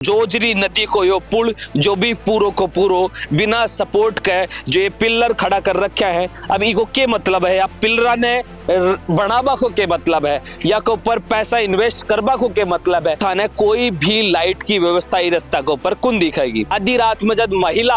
जोजरी नदी को यो पुल जो भी पूरो को पूरो बिना सपोर्ट के जो ये पिल्लर खड़ा कर रखा है। अब इको के मतलब है, या पिल्लरा ने बनाबा को के मतलब है, या के ऊपर पैसा इन्वेस्ट करबा को के मतलब है। थाने कोई भी लाइट की व्यवस्था ही रास्ता के ऊपर कौन दिखाएगी। आधी रात में जब महिला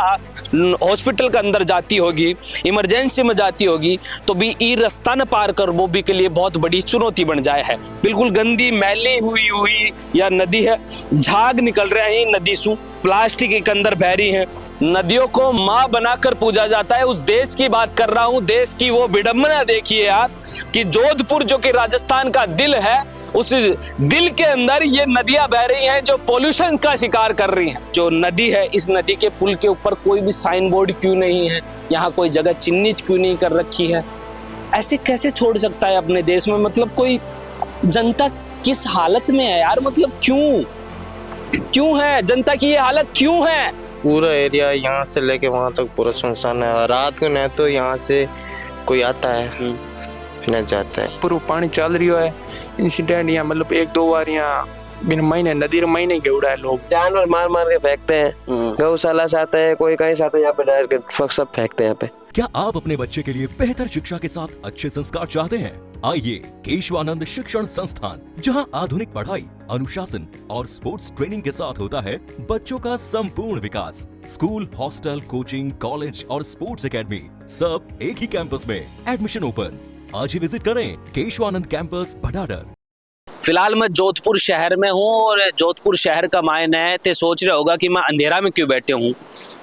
हॉस्पिटल के अंदर जाती होगी, इमरजेंसी में जाती होगी, तो भी ई रास्ता न पार कर वो भी के लिए बहुत बड़ी चुनौती बन जाए है। बिल्कुल गंदी मैली हुई या नदी है, झाग निकल रहे हैं नदी सु, प्लास्टिक के अंदर बह रही है। नदियों को माँ बनाकर पूजा जाता है। उस देश की बात कर रहा हूँ, देश की वो विडंबना देखिए यार कि जोधपुर जो कि राजस्थान का दिल है, उस दिल के अंदर ये नदियां बह रही हैं जो पोल्यूशन का शिकार कर रही हैं। जो नदी है, इस नदी के पुल के ऊपर कोई भी साइन बोर्ड क्यों नहीं है, यहाँ कोई जगह चिन्हित क्यों नहीं कर रखी है। ऐसे कैसे छोड़ सकता है अपने देश में। मतलब कोई जनता किस हालत में है यार, मतलब क्यों है जनता की ये हालत क्यों है। पूरा एरिया यहाँ से लेके वहाँ तक पूरा सुनसान है। रात को न तो यहाँ से कोई आता है न जाता है। पूरा पानी चल रही है। इंसिडेंट यहाँ मतलब एक दो बार यहाँ बिन महीने नदी महीने गेवड़ा है। लोग जानवर मार मार के फेंकते हैं, गौशाला से आता है, कोई कहीं से आता है, यहाँ पे डायरेक्ट सब फेंकते हैं यहाँ पे। क्या आप अपने बच्चे के लिए बेहतर शिक्षा के साथ अच्छे संस्कार चाहते हैं? आइए केशवानंद शिक्षण संस्थान, जहां आधुनिक पढ़ाई, अनुशासन और स्पोर्ट्स ट्रेनिंग के साथ होता है बच्चों का संपूर्ण विकास। स्कूल, हॉस्टल, कोचिंग, कॉलेज और स्पोर्ट्स एकेडमी सब एक ही कैंपस में। Admission open. आज ही विजिट करें केशवानंद कैंपस भडाडर। फिलहाल मैं जोधपुर शहर में हूँ और जोधपुर शहर का मायने है ते सोच रहे होगा कि मैं अंधेरा में क्यों बैठे हूँ।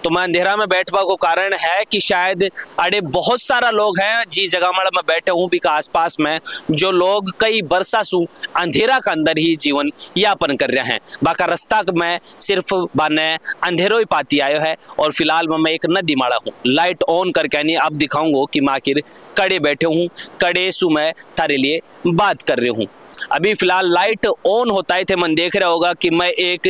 तो मैं अंधेरा में बैठवा को कारण है कि शायद अड़े बहुत सारा लोग हैं जी जगह में बैठे हूँ भी का आसपास में, जो लोग कई बरसा सु अंधेरा का अंदर ही जीवन यापन कर रहे हैं। बाका रास्ता में सिर्फ बाने अंधेरो ही पाती आयो है। और फिलहाल मैं एक नदी माड़ा हूँ, लाइट ऑन करके नहीं अब दिखाऊंगा कि मैं आखिर कड़े बैठे हूँ, कड़े सु मैं तारे लिए बात कर रही हूँ। अभी फिलहाल लाइट ऑन होता है थे मन देख रहा होगा कि मैं एक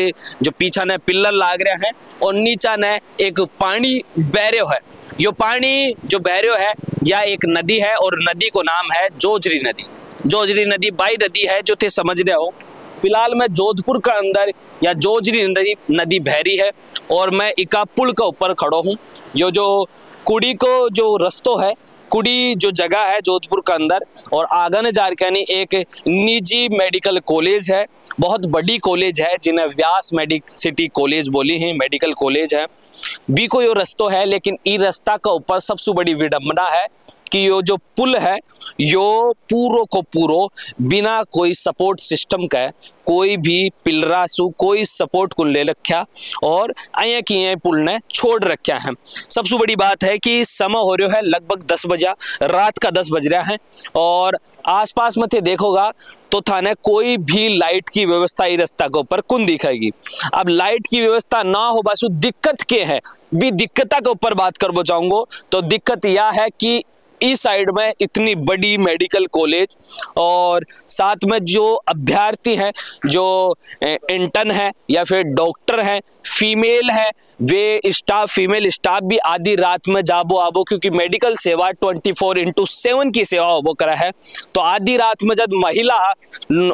जो पीछा ने पिल्लर लाग रहे हैं और नीचा ने एक पानी बह रहे है। यो पानी जो बह रहे है यह एक नदी है और नदी को नाम है जोजरी नदी। जोजरी नदी बाई नदी है जो थे समझ रहे हो। फिलहाल मैं जोधपुर का अंदर या जोजरी नदी बह रही है और मैं इका पुल के ऊपर खड़ो हूँ। यो जो कुड़ी को जो रस्तो है, कुड़ी जो जगह है जोधपुर के अंदर, और आगे ने जार के एक निजी मेडिकल कॉलेज है, बहुत बड़ी कॉलेज है जिन्हें व्यास मेडिसिटी कॉलेज बोली है, मेडिकल कॉलेज है भी को यो रस्तो है। लेकिन ई रास्ता का ऊपर सबसे बड़ी विडंबना है कि यो जो पुल है यो पूरो को पूरो बिना कोई सपोर्ट सिस्टम का, कोई भी पिलरा सु कोई सपोर्ट को ले रखा और आया कि ये पुल ने छोड़ रखा है। सबसे बड़ी बात है कि समय हो रहा है लगभग 10 बजा, रात का 10 बज रहा है और आसपास में थे देखोगा तो थाने कोई भी लाइट की व्यवस्था ही रास्ता के ऊपर कौन दिखाएगी। अब लाइट की व्यवस्था ना हो बस दिक्कत के है भी, दिक्कता के ऊपर बात करना चाहूंगा तो दिक्कत यह है कि इस साइड में इतनी बड़ी मेडिकल कॉलेज और साथ में जो अभ्यर्थी हैं, जो इंटर्न है या फिर डॉक्टर हैं, फीमेल है, वे स्टाफ फीमेल स्टाफ भी आधी रात में जाबो आबो, क्योंकि मेडिकल सेवा 24/7 की सेवा वो करा है। तो आधी रात में जब महिला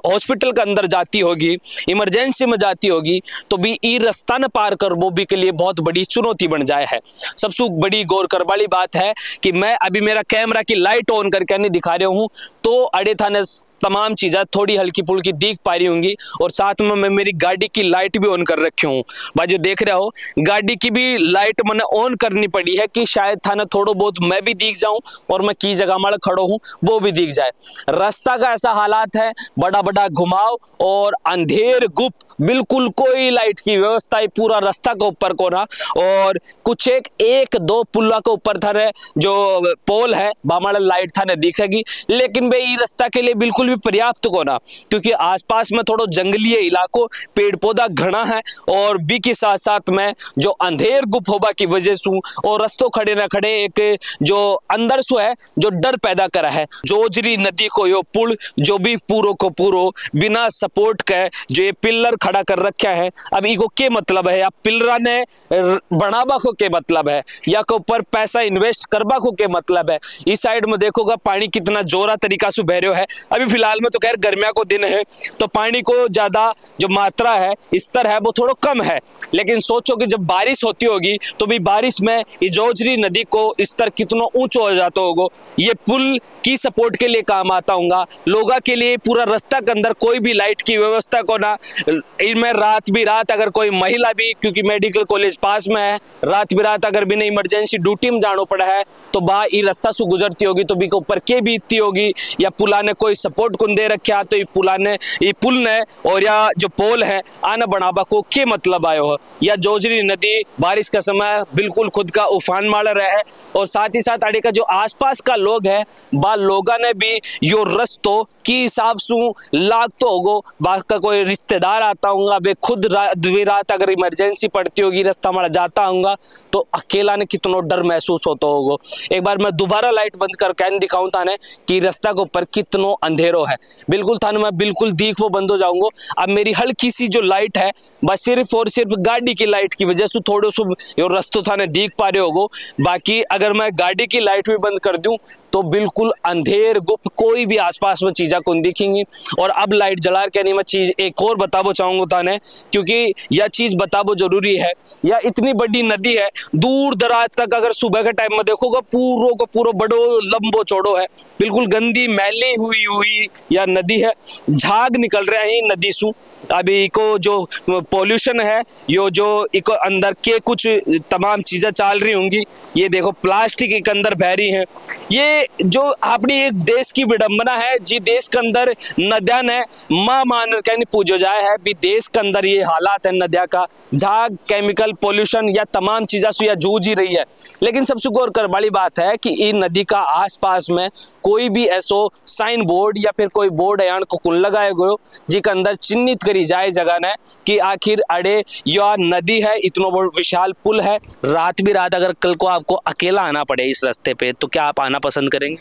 हॉस्पिटल के अंदर जाती होगी, इमरजेंसी में जाती होगी, तो भी ई रास्ता न पार कर वो भी के लिए बहुत बड़ी चुनौती बन जाए है। सबसे बड़ी गौर कर वाली बात है कि मैं अभी मेरा कैमरा की लाइट ऑन करके नहीं दिखा रहा हूँ तो अड़े थाने तमाम चीज़ें थोड़ी हल्की फुल्की दिख पा रही होंगी। और साथ में मैं मेरी गाड़ी की लाइट भी ऑन कर रखी हूँ। बाजू देख रहे हो गाड़ी की भी लाइट मैंने ऑन करनी पड़ी है कि शायद थाने थोड़ा बहुत मैं भी दिख जाऊं और मैं की जगह में खड़ो हूँ वो भी दिख जाए। रास्ता का ऐसा हालात है, बड़ा बड़ा घुमाव और अंधेर गुप्त, बिल्कुल कोई लाइट की व्यवस्था है पूरा रास्ता के ऊपर को ना। और कुछ एक दो पुल्ला के ऊपर था जो पोल है बामाड़ा लाइट था दिखेगी, लेकिन भाई रास्ता के लिए बिल्कुल भी पर्याप्त को ना, क्योंकि आसपास में थोड़ा जंगली इलाकों, पेड़ पौधा घना है और बी के साथ साथ में जो अंधेर गुप्त होबा की वजह से और रस्तों खड़े ना खड़े एक जो अंदर सु है जो डर पैदा करा है। जोजरी नदी को यो पुल जो भी पूरो को पूरो बिना सपोर्ट के जो ये पिल्लर खड़ा कर रखा है। अब इको के मतलब है, अब पिलरा ने बनाबा को के मतलब है, या के ऊपर पैसा इन्वेस्ट करबा को के मतलब है। इस साइड में देखोगा पानी कितना जोरा तरीका से बह रहा है। अभी फिलहाल में तो खैर गर्मिया को दिन है तो पानी को ज्यादा जो मात्रा है, स्तर है, वो थोड़ा कम है, लेकिन सोचो कि जब बारिश होती होगी तो भी बारिश में ये जोजरी नदी को स्तर कितना ऊंचा हो जाता होगा। ये पुल की सपोर्ट के लिए काम आता होगा, लोगों के लिए पूरा रास्ता के अंदर कोई भी लाइट की व्यवस्था को ना, इनमें रात भी रात अगर कोई महिला भी, क्योंकि मेडिकल कॉलेज पास में है, रात भी रात अगर बिना इमरजेंसी ड्यूटी में जाना पड़ा है तो बा ये रास्ता से गुजरती होगी तो भी के ऊपर के बीतती होगी, या पुला ने कोई सपोर्ट को दे रखा तो ये पुल ने और या जो पोल है आना बनाबा को के मतलब आयो है। या जोजरी नदी बारिश का समय बिल्कुल खुद का उफान मार रहा है, और साथ ही साथ आड़े का जो आसपास का लोग है बा लोगा ने भी यो रस्तो की हिसाब से लाग तो होगो, बात का कोई रिश्तेदार आता होगा, वे खुद रात अगर इमरजेंसी पड़ती होगी रास्ता हमारा जाता होगा तो अकेला ने कितना डर महसूस होता होगा। एक बार मैं दोबारा लाइट बंद कर कैन दिखाऊं थाने कि रास्ता के ऊपर कितना अंधेरो है। बिल्कुल थाने मैं बिल्कुल दीख वो बंद हो जाऊंगा। अब मेरी हल्की सी जो लाइट है बस सिर्फ और सिर्फ गाड़ी की लाइट की वजह से थोड़े सो यो रस्तो थाने दीख पा रहे होगो, बाकी अगर मैं गाड़ी की लाइट भी बंद कर दूं तो बिल्कुल अंधेर गुप्त कोई भी आसपास में चीज़ा को दिखेंगी। और अब लाइट जला के नहीं मैं चीज़ एक और बताबो चाहूँगा थाने, क्योंकि यह चीज़ बताबो जरूरी है। यह इतनी बड़ी नदी है, दूर दराज तक अगर सुबह के टाइम में देखोगे पूरो को पूरो बड़ो लंबो चौड़ो है, बिल्कुल गंदी मैली हुई यह नदी है, झाग निकल रहे हैं नदी से। अभी इको जो पॉल्यूशन है यो जो इको अंदर के कुछ तमाम चीज़ें चल रही होंगी, ये देखो प्लास्टिक के अंदर बह रही हैं। ये जो अपनी एक देश की विडंबना है जी, देश के अंदर नदियाँ ने माँ मान के पूजो जाए है भी, देश के अंदर ये हालात है नदिया का, झाग केमिकल पॉल्यूशन या तमाम चीज़ें से यह जूझ ही रही है। लेकिन सबसे गौर कर वाली बात है कि इन नदी का आसपास में कोई भी ऐसो साइन बोर्ड या फिर कोई बोर्ड है को कुल लगाए गए जिसके अंदर चिन्हित करी जाए जगह ने कि आखिर अड़े यह नदी है, इतना बड़ा विशाल पुल है। रात भी रात अगर कल को आपको अकेला आना पड़े इस रास्ते पे तो क्या आप आना पसंद करेंगे?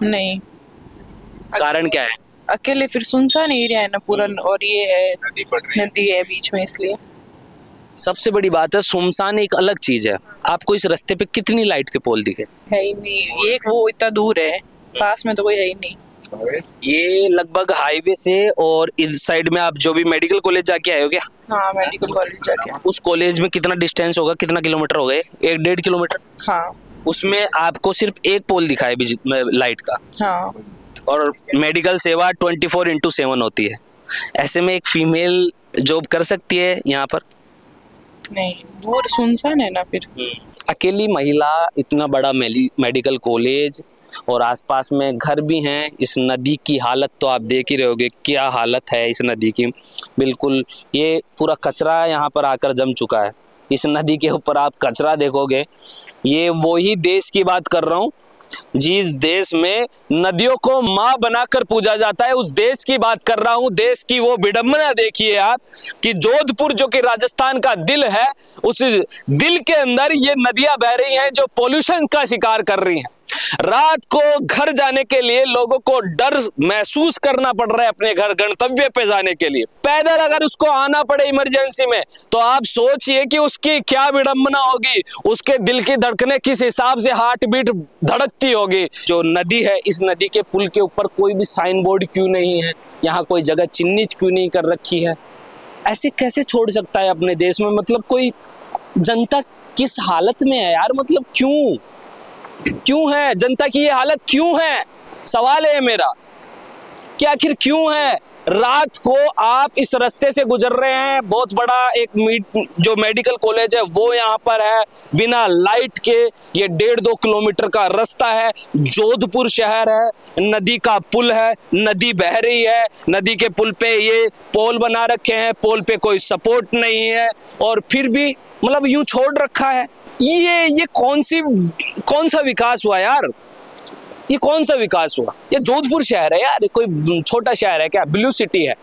नहीं। कारण क्या है? अकेले फिर सुनसान एरिया है ना पूरा, और ये है नदी है बीच में, इसलिए। सबसे बड़ी बात है सुनसान एक अलग चीज है। आपको इस रास्ते पे कितनी लाइट के पोल दिखे? है ही नहीं, एक वो इतना दूर है, पास में तो कोई है ही नहीं। ये लगभग हाईवे से और इस साइड में आप जो भी मेडिकल कॉलेज जाके आए हो क्या? हाँ, मेडिकल कॉलेज जाके। उस कॉलेज में कितना डिस्टेंस होगा, कितना किलोमीटर हो गए? 1-1.5 किलोमीटर। हाँ। उसमें आपको सिर्फ एक पोल दिखा है लाइट का। हाँ। और मेडिकल सेवा 24/7 होती है। ऐसे में एक फीमेल जॉब कर सकती है यहाँ पर? नहीं, दूर सुनसान है ना फिर। अकेली महिला, इतना बड़ा मेडिकल कॉलेज और आसपास में घर भी हैं। इस नदी की हालत तो आप देख ही रहे होगे, क्या हालत है इस नदी की। बिल्कुल ये पूरा कचरा यहाँ पर आकर जम चुका है। इस नदी के ऊपर आप कचरा देखोगे, ये वही देश की बात कर रहा हूँ जिस देश में नदियों को माँ बनाकर पूजा जाता है, उस देश की बात कर रहा हूँ। देश की वो विडंबना देखिए आप कि जोधपुर जो कि राजस्थान का दिल है, उस दिल के अंदर ये नदियां बह रही हैं जो पोल्यूशन का शिकार कर रही हैं। रात को घर जाने के लिए लोगों को डर महसूस करना पड़ रहा है अपने घर गंतव्य पे जाने के लिए। पैदल अगर उसको आना पड़े इमरजेंसी में तो आप सोचिए कि उसकी क्या विडंबना होगी, उसके दिल की धड़कनें किस हिसाब से हार्ट बीट धड़कती होगी। जो नदी है, इस नदी के पुल के ऊपर कोई भी साइन बोर्ड क्यों नहीं है, यहाँ कोई जगह चिन्हित क्यों नहीं कर रखी है? ऐसे कैसे छोड़ सकता है अपने देश में? मतलब कोई जनता किस हालत में है यार, मतलब क्यों है जनता की ये हालत, क्यों है? सवाल है मेरा कि आखिर क्यों है? रात को आप इस रास्ते से गुजर रहे हैं, बहुत बड़ा एक जो मेडिकल कॉलेज है वो यहाँ पर है, बिना लाइट के ये 1.5-2 किलोमीटर का रास्ता है, जोधपुर शहर है, नदी का पुल है, नदी बह रही है, नदी के पुल पे ये पोल बना रखे हैं, पोल पे कोई सपोर्ट नहीं है और फिर भी मतलब यूं छोड़ रखा है। ये कौन सा विकास हुआ यार? ये कौन सा विकास हुआ? ये जोधपुर शहर है यार, कोई छोटा शहर है क्या? ब्लू सिटी है,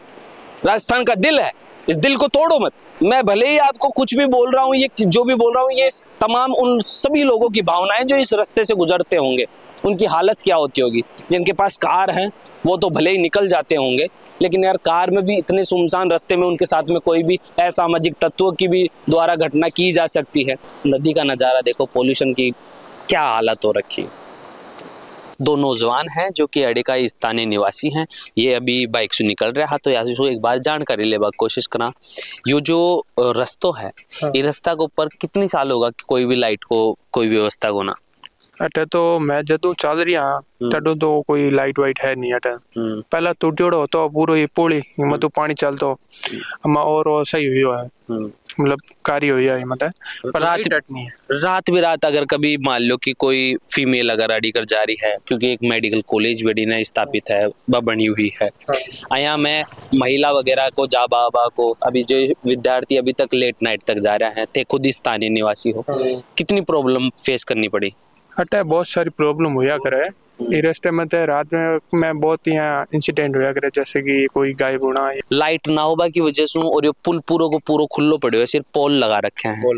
राजस्थान का दिल है। इस दिल को तोड़ो मत। मैं भले ही आपको कुछ भी बोल रहा हूँ, ये जो भी बोल रहा हूँ, ये तमाम उन सभी लोगों की भावनाएं जो इस रास्ते से गुजरते होंगे, उनकी हालत क्या होती होगी। जिनके पास कार है वो तो भले ही निकल जाते होंगे, लेकिन यार कार में भी इतने सुनसान रास्ते में उनके साथ में कोई भी असामाजिक तत्वों की भी द्वारा घटना की जा सकती है। नदी का नज़ारा देखो, पोल्यूशन की क्या हालत हो रखी है। दो नौजवान हैं जो कि अड़े का स्थानीय निवासी हैं। ये अभी बाइक से निकल रहा तो यहाँ से एक बार जानकारी लेवा कोशिश करा। ये जो रास्तो है, ये रास्ता के ऊपर कितनी साल होगा कि कोई भी लाइट को कोई व्यवस्था को ना अटे तो मैं जदू चल रही हाँ तडू तो कोई लाइट वाइट है नहीं अटे। पहला टूटियोड़ो होतो पूरो ये पुली इमा तो पानी चलतो अमा और सही हुई है, मतलब कार्य हुई है मतलब। पर रात नहीं है, रात बिरात अगर कभी मान लो कि कोई फीमेल अगर अड़ी कर जा रही है, क्योंकि एक मेडिकल कॉलेज बेडी ने स्थापित है, बनी हुई है यहाँ में महिला वगैरह को जा बाबा को, अभी जो विद्यार्थी अभी तक लेट नाइट तक जा रहे हैं, थे खुद स्थानीय निवासी हो, कितनी प्रॉब्लम फेस करनी पड़ी। अटे बहुत सारी प्रॉब्लम हुआ करे ये रास्ते में। तो रात में मैं बहुत यहाँ इंसिडेंट हुआ करे, जैसे कि कोई गायब होना, लाइट ना होबा की वजह से, और ये पुल पूरो को पूरो खुल्लो पड़े हुए, सिर्फ पोल लगा रखे हैं।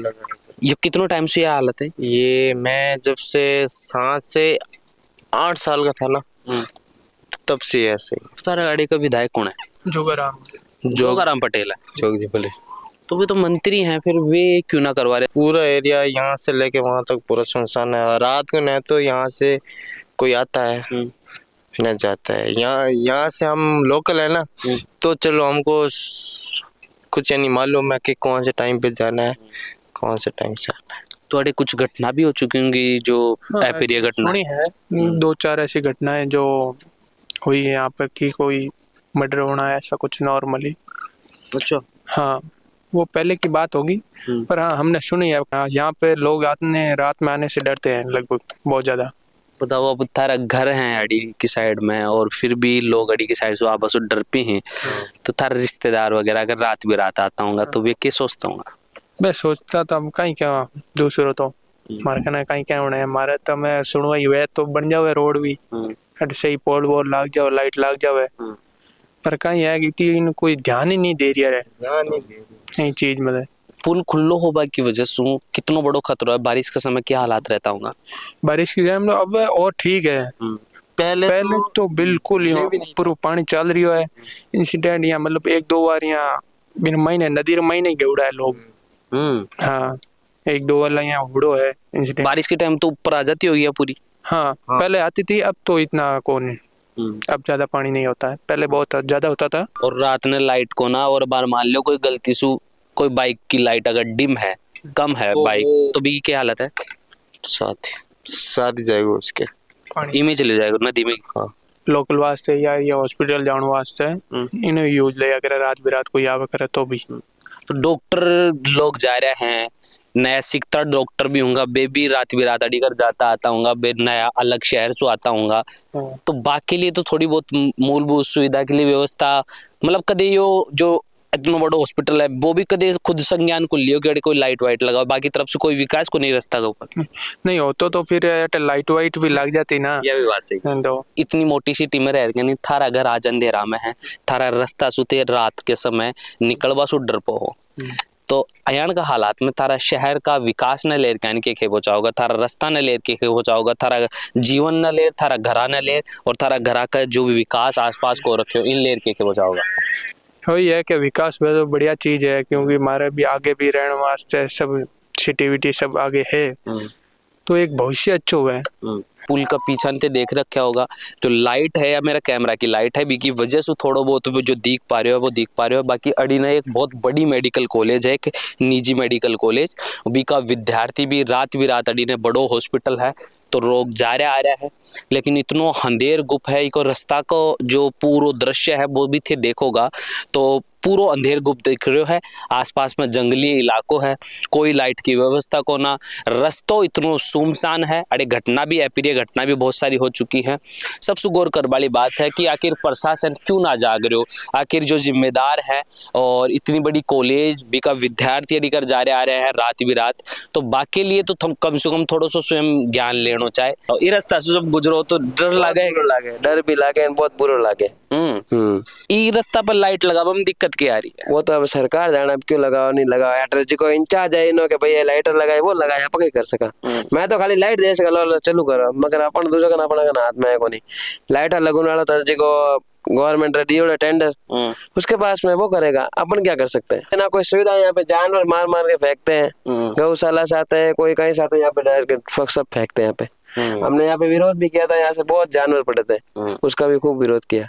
ये कितनों टाइम से ये हालत है? ये मैं जब से 7 से 8 साल का था ना, तब से ऐसे ही। तारा गाड़ी का विधायक कौन है? जोगाराम पटेल है। जोग जी बोले तो वे तो मंत्री हैं, फिर वे क्यों ना करवा रहे? पूरा एरिया यहाँ से लेके वहां तक पूरा सुनसान है। रात को न तो यहाँ से कोई आता है न जाता है। यहाँ से हम लोकल है ना, तो चलो हमको कुछ नहीं मालूम है कि कौन से टाइम पे जाना है, कौन से टाइम से आना है। तो अरे कुछ घटना भी हो चुकी होंगी जो अप्रिय घटना सुनी है। 2-4 ऐसी घटनाएं जो हुई है यहाँ पे कि कोई मर्डर होना है, ऐसा कुछ नॉर्मली। अच्छा, हाँ वो पहले की बात होगी, पर हाँ हमने सुनी है। यहाँ पे लोग रात में आने से डरते हैं लगभग बहुत ज्यादा। बताओ, अब तारा घर है अड़ी की साइड में और फिर भी लोग अड़ी की साइड से आपस में डरते हैं, तो तारा रिश्तेदार वगैरह अगर रात भी रात आता होगा तो वे क्या सोचता होगा? मैं सोचता था कहीं क्या दूसरों तो मारे कहना कहीं क्या होना है हमारे, तो मैं सुनवा ही हुआ तो बन जावे रोड भी, सही पोल वोल लाग जाओ, लाइट लाग जावे, पर कहीं है कि कोई ध्यान ही नहीं दे रहा है चीज में। पुल खुल्लो होबा की वजह से कितना बड़ो खतरा है? बारिश के समय क्या हालात रहता होगा? बारिश की टाइम अब और ठीक है, पहले तो बिल्कुल पूरा पानी चल रही है। इंसिडेंट यहाँ मतलब 1-2 बार यहाँ बिन महीने नदी महीने गेवड़ा है लोग। हाँ 1-2 बार यहाँ उड़ो है इंसिडेंट। बारिश के टाइम तो ऊपर आ जाती होगी पूरी। हाँ पहले आती थी, अब तो इतना कौन है, अब ज्यादा पानी नहीं होता है, पहले बहुत ज्यादा होता था। और रात में लाइट को ना, और बार मान लो कोई गलती से कोई बाइक की लाइट अगर डिम है, कम है बाइक, तो भी क्या हालत है? साथ ही जाएगा उसके इमें चले जाएगा नदी में। हाँ लोकल वास्ते या हॉस्पिटल जाने वास्ते इन्हें यूज लिया करे, रात बिरात कोई आवे करे तो भी। तो डॉक्टर लोग जा रहे हैं, नया सीखता डॉक्टर भी होगा, बे भी रात बिरात अड़ी कर जाता आता होगा, बे नया अलग शहर से आता होगा, तो बाकी लिए तो थोड़ी बहुत मूलभूत सुविधा के लिए व्यवस्था, मतलब कदे यो जो इतना बड़ा हॉस्पिटल है वो भी कदे खुद संज्ञान को लियो कि कोई लाइट वाइट लगाओ, बाकी तरफ से कोई विकास को नहीं रास्ता के ऊपर नहीं हो तो फिर लाइट वाइट भी लग जाती ना। यह भी बात सही। तो इतनी मोटी सिटी में रह नहीं, थारा घर आज अंधेरा में है, थारा रास्ता सुते रात के समय निकलवा सु डर पो हो, तो अयान का हालात में थारा शहर का विकास न लेर के खे पहुंचाओगा, थारा रास्ता न लेर के खे पहुंचाओगा, थारा जीवन न लेर, थारा घरा न लेर, और थारा घरा का जो भी विकास आसपास को रखे हो इन लेर के पहुंचाओगा। वही है कि विकास में तो बढ़िया चीज है, क्योंकि हमारे भी आगे भी रहने वास्ते सब सिटी सब आगे है, तो एक भविष्य अच्छा हुआ है। पुल का पीछा ते देख रखा होगा, जो लाइट है या मेरा कैमरा की लाइट है बीकी वजह से थोड़ा बहुत जो दिख पा रहे हो वो दिख पा रहे हो। बाकी अड़ी ने एक बहुत बड़ी मेडिकल कॉलेज है, एक निजी मेडिकल कॉलेज, बीका विद्यार्थी भी रात अड़ी ने बड़ो हॉस्पिटल है, तो लोग जा रहे आ रहे हैं, लेकिन इतनो अंधेर गुप है, इको रास्ता को जो पूरा दृश्य है वो भी थे देखोगा तो पूरो अंधेर गुप्त दिख रहे है। आसपास में जंगली इलाको है, कोई लाइट की व्यवस्था को ना, रस्तो इतनो सुमसान है। अरे घटना भी अप्रिय घटना भी बहुत सारी हो चुकी है। सबसे गौर कर वाली बात है कि आखिर प्रशासन क्यों ना जाग रहे हो, आखिर जो जिम्मेदार है और इतनी बड़ी कॉलेज भी का विद्यार्थी अड़कर जा रहे आ रहे हैं रात बिरात, तो बाकी लिए तो थम कम से कम थोड़ा सा स्वयं ज्ञान लेना चाहे। और ये रास्ता से जब गुजरो तो डर लागे, डर भी लागे, बहुत बुरा लागे। ई रास्ता पर लाइट लगावा में दिक्कत दिक्कत क्या आ रही है? वो तो अब सरकार जाने अब क्यों लगाओ नहीं लगाओ यार, जो इंचार्ज है इन्हों के भैया लाइटर लगाए वो लगाए, आप कर सका। मैं तो खाली लाइट दे सका लो चलू करो, मगर अपन दूसरे का अपना हाथ में है को नहीं लाइटर लगने वाला दर्जी को गवर्नमेंट दियो टेंडर उसके पास में वो करेगा, अपन क्या कर सकते हैं ना। कोई सुविधा यहाँ पे जानवर मार मार के फेंकते हैं, गौशाला से आते हैं कोई कहीं से आते हैं, यहाँ पे डायरेक्ट सब फेंकते हैं यहाँ पे। हमने यहाँ पे विरोध भी किया था, यहाँ से बहुत जानवर पड़े थे, उसका भी खूब विरोध किया,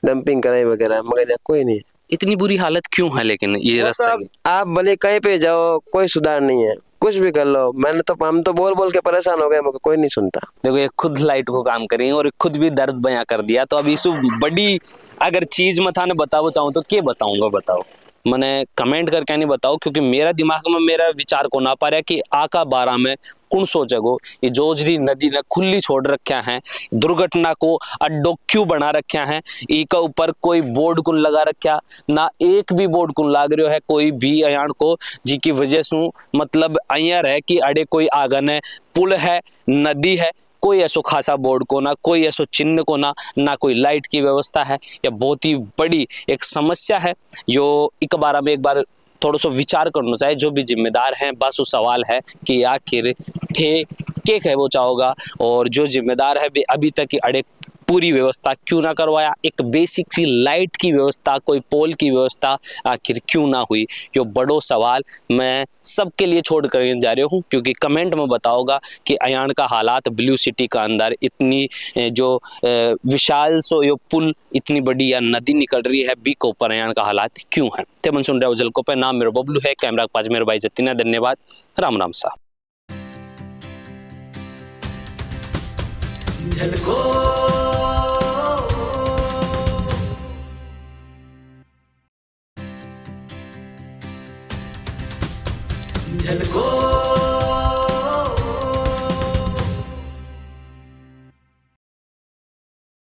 डंपिंग कराई वगैरह, मगर यहाँ कोई नहीं। इतनी बुरी हालत क्यों है लेकिन ये रास्ता की? आप भले कहीं पे जाओ कोई सुधार नहीं है, कुछ भी कर लो। हम तो बोल बोल के परेशान हो गए, मगर कोई नहीं सुनता। देखो ये खुद लाइट को काम करी और खुद भी दर्द बयां कर दिया, तो अब इसु बड़ी अगर चीज मथा ने बताओ चाहूँ तो क्या बताऊंगा, बताओ मैंने कमेंट करके नहीं बताओ, क्योंकि मेरा दिमाग में मेरा विचार को ना पा रहा कि आका 12 में कौन सोचेगो ये जोजरी नदी ने खुली छोड़ रखा है, दुर्घटना को अड्डो क्यों बना रखा है, इका ऊपर कोई बोर्ड कुन लगा रखा ना, एक भी बोर्ड कुन लाग रहा है कोई भी अयान को, जी की वजह से मतलब अयर है कि अड़े कोई आगन है, पुल है, नदी है, कोई ऐसो खासा बोर्ड को ना, कोई ऐसो चिन्ह को ना कोई लाइट की व्यवस्था है। यह बहुत ही बड़ी एक समस्या है, यो एक बार में एक बार थोड़ा सा विचार करना चाहिए जो भी जिम्मेदार हैं। बस वो सवाल है कि आखिर थे के कह वो चाहोगा, और जो जिम्मेदार है अभी तक अड़े पूरी व्यवस्था क्यों ना करवाया, एक बेसिक सी लाइट की व्यवस्था, कोई पोल की व्यवस्था आखिर क्यों ना हुई, जो बड़ो सवाल मैं सबके लिए छोड़ कर जा रहा हूँ। क्योंकि कमेंट में बताओगा कि अयान का हालात ब्लू सिटी का अंदर इतनी जो विशाल सो यो पुल इतनी बड़ी या नदी निकल रही है बी के ऊपर अयान का हालात क्यों है। ते मन सुन रहे हो जलको पे, नाम मेरा बबलू है, कैमरा के पास मेरे भाई जतीना, धन्यवाद, राम राम साहब। झलको